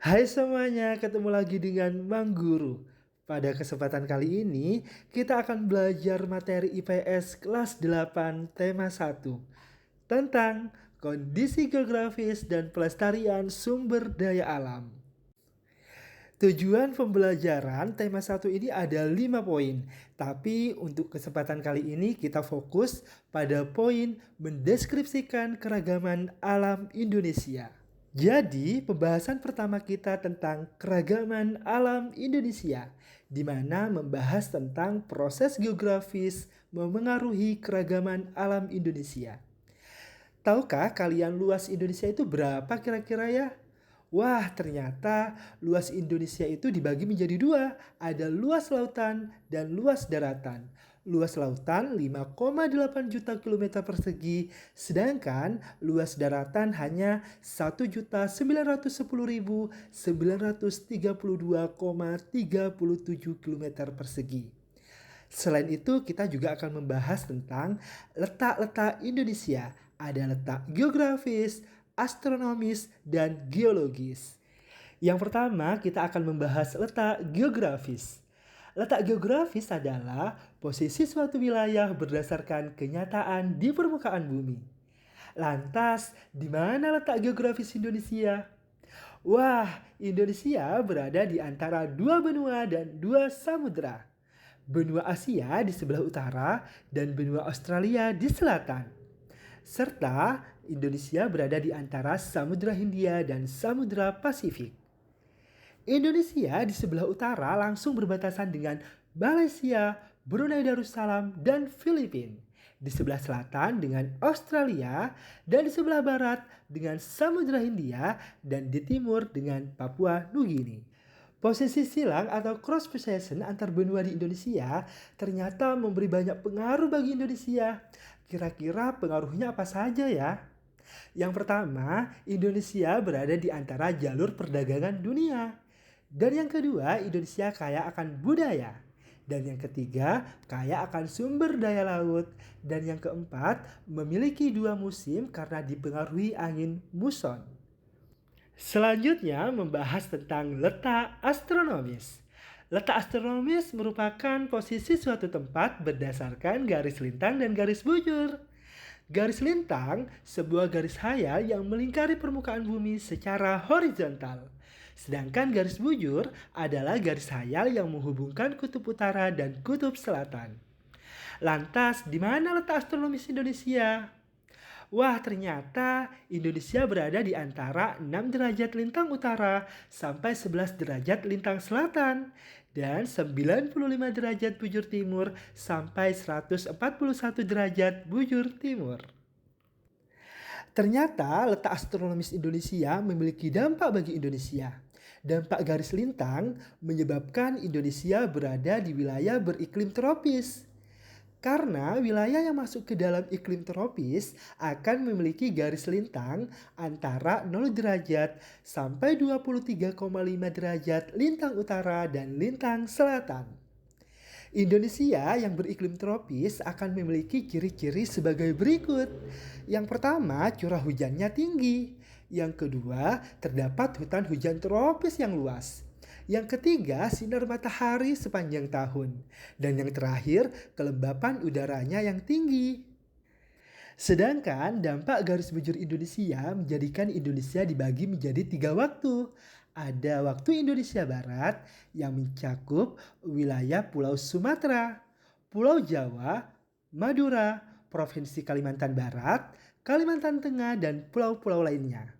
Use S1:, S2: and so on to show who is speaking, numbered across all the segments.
S1: Hai semuanya, ketemu lagi dengan Mang Guru. Pada kesempatan kali ini, kita akan belajar materi IPS kelas 8 tema 1 tentang kondisi geografis dan pelestarian sumber daya alam. Tujuan pembelajaran tema 1 ini ada 5 poin, tapi untuk kesempatan kali ini kita fokus pada poin mendeskripsikan keragaman alam Indonesia. Jadi, pembahasan pertama kita tentang keragaman alam Indonesia, di mana membahas tentang proses geografis memengaruhi keragaman alam Indonesia. Tahukah kalian luas Indonesia itu berapa kira-kira ya? Wah, ternyata luas Indonesia itu dibagi menjadi dua. Ada luas lautan dan luas daratan. Luas lautan 5,8 juta kilometer persegi, sedangkan luas daratan hanya 1.910.932,37 kilometer persegi. Selain itu, kita juga akan membahas tentang letak-letak Indonesia. Ada letak geografis, astronomis, dan geologis. Yang pertama, kita akan membahas letak geografis. Letak geografis adalah posisi suatu wilayah berdasarkan kenyataan di permukaan bumi. Lantas, di mana letak geografis Indonesia? Wah, Indonesia berada di antara dua benua dan dua samudera. Benua Asia di sebelah utara dan benua Australia di selatan. Serta Indonesia berada di antara Samudra Hindia dan Samudra Pasifik. Indonesia di sebelah utara langsung berbatasan dengan Malaysia, Brunei Darussalam, dan Filipina. Di sebelah selatan dengan Australia, dan di sebelah barat dengan Samudra Hindia, dan di timur dengan Papua Nugini. Posisi silang atau cross possession antar benua di Indonesia ternyata memberi banyak pengaruh bagi Indonesia. Kira-kira pengaruhnya apa saja ya? Yang pertama, Indonesia berada di antara jalur perdagangan dunia. Dan yang kedua, Indonesia kaya akan budaya. Dan yang ketiga, kaya akan sumber daya laut. Dan yang keempat, memiliki dua musim karena dipengaruhi angin muson. Selanjutnya membahas tentang letak astronomis. Letak astronomis merupakan posisi suatu tempat berdasarkan garis lintang dan garis bujur. Garis lintang, sebuah garis hayal yang melingkari permukaan bumi secara horizontal. Sedangkan garis bujur adalah garis hayal yang menghubungkan kutub utara dan kutub selatan. Lantas, di mana letak astronomis Indonesia? Wah, ternyata Indonesia berada di antara 6 derajat lintang utara sampai 11 derajat lintang selatan dan 95 derajat bujur timur sampai 141 derajat bujur timur. Ternyata letak astronomis Indonesia memiliki dampak bagi Indonesia. Dampak garis lintang menyebabkan Indonesia berada di wilayah beriklim tropis. Karena wilayah yang masuk ke dalam iklim tropis akan memiliki garis lintang antara 0 derajat sampai 23,5 derajat lintang utara dan lintang selatan. Indonesia yang beriklim tropis akan memiliki ciri-ciri sebagai berikut. Yang pertama, curah hujannya tinggi. Yang kedua, terdapat hutan hujan tropis yang luas. Yang ketiga, sinar matahari sepanjang tahun. Dan yang terakhir, kelembapan udaranya yang tinggi. Sedangkan dampak garis bujur Indonesia menjadikan Indonesia dibagi menjadi 3 waktu. Ada waktu Indonesia Barat yang mencakup wilayah Pulau Sumatera, Pulau Jawa, Madura, Provinsi Kalimantan Barat, Kalimantan Tengah, dan pulau-pulau lainnya.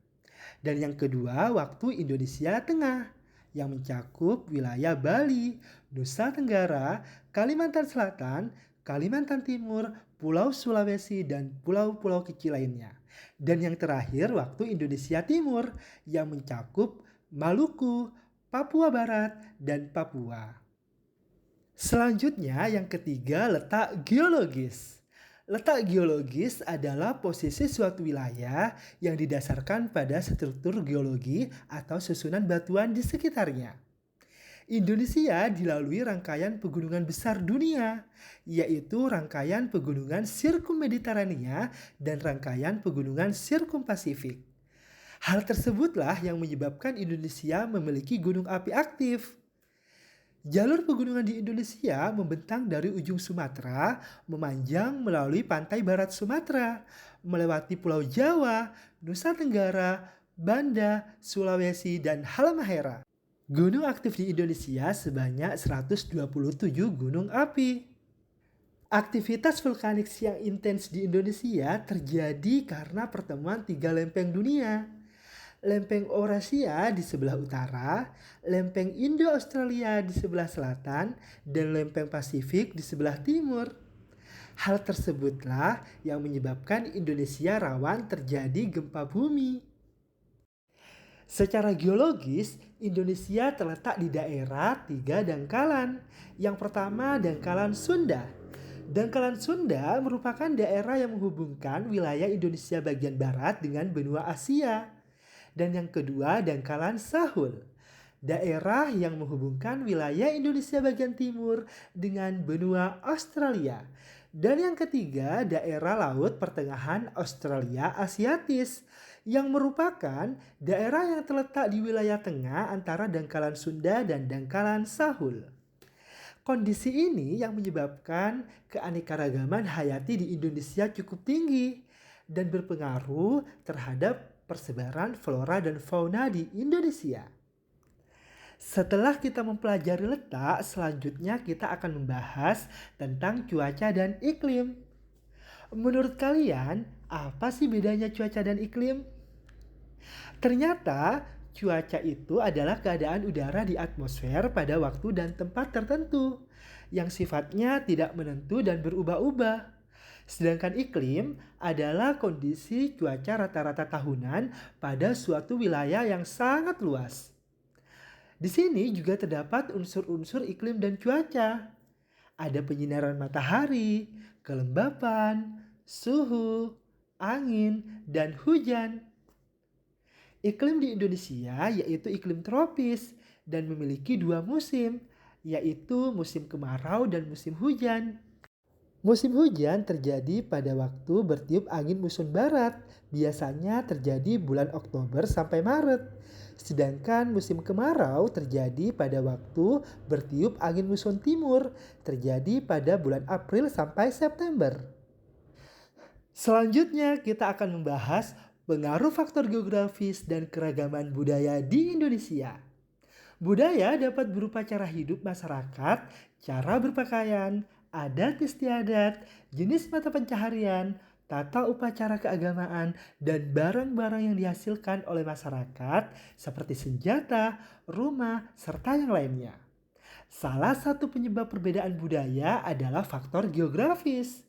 S1: Dan yang kedua, waktu Indonesia Tengah yang mencakup wilayah Bali, Nusa Tenggara, Kalimantan Selatan, Kalimantan Timur, Pulau Sulawesi, dan pulau-pulau kecil lainnya. Dan yang terakhir, waktu Indonesia Timur yang mencakup Maluku, Papua Barat, dan Papua. Selanjutnya yang ketiga, letak geologis. Letak geologis adalah posisi suatu wilayah yang didasarkan pada struktur geologi atau susunan batuan di sekitarnya. Indonesia dilalui rangkaian pegunungan besar dunia, yaitu rangkaian pegunungan Sirkum Mediterania dan rangkaian pegunungan Sirkum Pasifik. Hal tersebutlah yang menyebabkan Indonesia memiliki gunung api aktif. Jalur pegunungan di Indonesia membentang dari ujung Sumatera, memanjang melalui pantai barat Sumatera, melewati Pulau Jawa, Nusa Tenggara, Banda, Sulawesi, dan Halmahera. Gunung aktif di Indonesia sebanyak 127 gunung api. Aktivitas vulkanik yang intens di Indonesia terjadi karena pertemuan tiga lempeng dunia. Lempeng Eurasia di sebelah utara, lempeng Indo-Australia di sebelah selatan, dan lempeng Pasifik di sebelah timur. Hal tersebutlah yang menyebabkan Indonesia rawan terjadi gempa bumi. Secara geologis, Indonesia terletak di daerah tiga dangkalan. Yang pertama, dangkalan Sunda. Dangkalan Sunda merupakan daerah yang menghubungkan wilayah Indonesia bagian barat dengan benua Asia. Dan yang kedua, dangkalan Sahul. Daerah yang menghubungkan wilayah Indonesia bagian timur dengan benua Australia. Dan yang ketiga, daerah laut pertengahan Australia Asiatis yang merupakan daerah yang terletak di wilayah tengah antara dangkalan Sunda dan dangkalan Sahul. Kondisi ini yang menyebabkan keanekaragaman hayati di Indonesia cukup tinggi dan berpengaruh terhadap persebaran flora dan fauna di Indonesia. Setelah kita mempelajari letak, selanjutnya kita akan membahas tentang cuaca dan iklim. Menurut kalian, apa sih bedanya cuaca dan iklim? Ternyata, cuaca itu adalah keadaan udara di atmosfer pada waktu dan tempat tertentu yang sifatnya tidak menentu dan berubah-ubah. Sedangkan iklim adalah kondisi cuaca rata-rata tahunan pada suatu wilayah yang sangat luas. Di sini juga terdapat unsur-unsur iklim dan cuaca. Ada penyinaran matahari, kelembapan, suhu, angin, dan hujan. Iklim di Indonesia yaitu iklim tropis dan memiliki dua musim, yaitu musim kemarau dan musim hujan. Musim hujan terjadi pada waktu bertiup angin muson barat, biasanya terjadi bulan Oktober sampai Maret. Sedangkan musim kemarau terjadi pada waktu bertiup angin muson timur, terjadi pada bulan April sampai September. Selanjutnya kita akan membahas pengaruh faktor geografis dan keragaman budaya di Indonesia. Budaya dapat berupa cara hidup masyarakat, cara berpakaian, adat istiadat, jenis mata pencaharian, tata upacara keagamaan, dan barang-barang yang dihasilkan oleh masyarakat seperti senjata, rumah, serta yang lainnya. Salah satu penyebab perbedaan budaya adalah faktor geografis.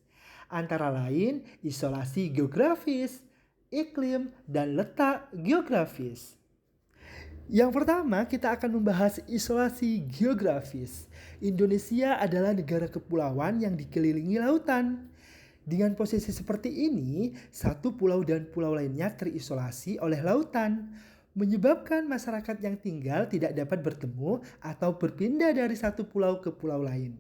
S1: Antara lain isolasi geografis, iklim, dan letak geografis. Yang pertama, kita akan membahas isolasi geografis. Indonesia adalah negara kepulauan yang dikelilingi lautan. Dengan posisi seperti ini, satu pulau dan pulau lainnya terisolasi oleh lautan, menyebabkan masyarakat yang tinggal tidak dapat bertemu atau berpindah dari satu pulau ke pulau lain.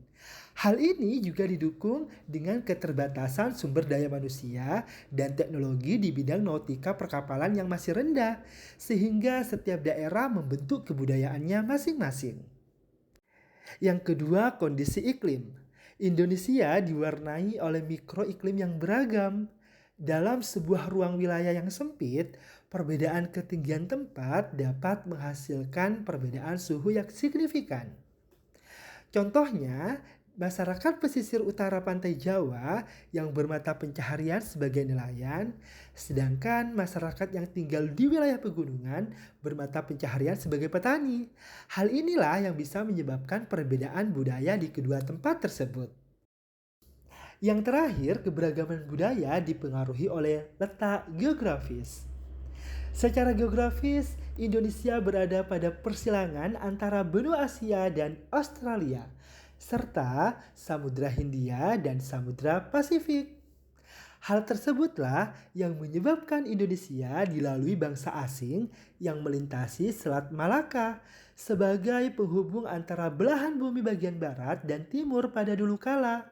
S1: Hal ini juga didukung dengan keterbatasan sumber daya manusia dan teknologi di bidang nautika perkapalan yang masih rendah, sehingga setiap daerah membentuk kebudayaannya masing-masing. Yang kedua, kondisi iklim. Indonesia diwarnai oleh mikroiklim yang beragam. Dalam sebuah ruang wilayah yang sempit, perbedaan ketinggian tempat dapat menghasilkan perbedaan suhu yang signifikan. Contohnya, masyarakat pesisir utara pantai Jawa yang bermata pencaharian sebagai nelayan, sedangkan masyarakat yang tinggal di wilayah pegunungan bermata pencaharian sebagai petani. Hal inilah yang bisa menyebabkan perbedaan budaya di kedua tempat tersebut. Yang terakhir, keberagaman budaya dipengaruhi oleh letak geografis. Secara geografis, Indonesia berada pada persilangan antara benua Asia dan Australia, serta Samudra Hindia dan Samudra Pasifik. Hal tersebutlah yang menyebabkan Indonesia dilalui bangsa asing yang melintasi Selat Malaka sebagai penghubung antara belahan bumi bagian barat dan timur pada dulu kala.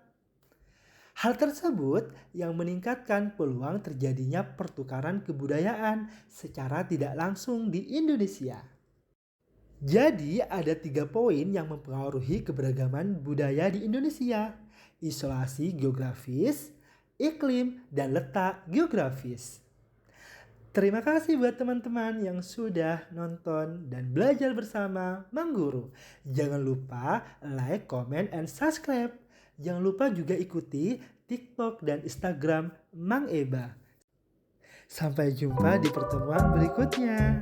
S1: Hal tersebut yang meningkatkan peluang terjadinya pertukaran kebudayaan secara tidak langsung di Indonesia. Jadi ada 3 poin yang mempengaruhi keberagaman budaya di Indonesia. Isolasi geografis, iklim, dan letak geografis. Terima kasih buat teman-teman yang sudah nonton dan belajar bersama Mang Guru. Jangan lupa like, comment, and subscribe. Jangan lupa juga ikuti TikTok dan Instagram Mang Eba. Sampai jumpa di pertemuan berikutnya.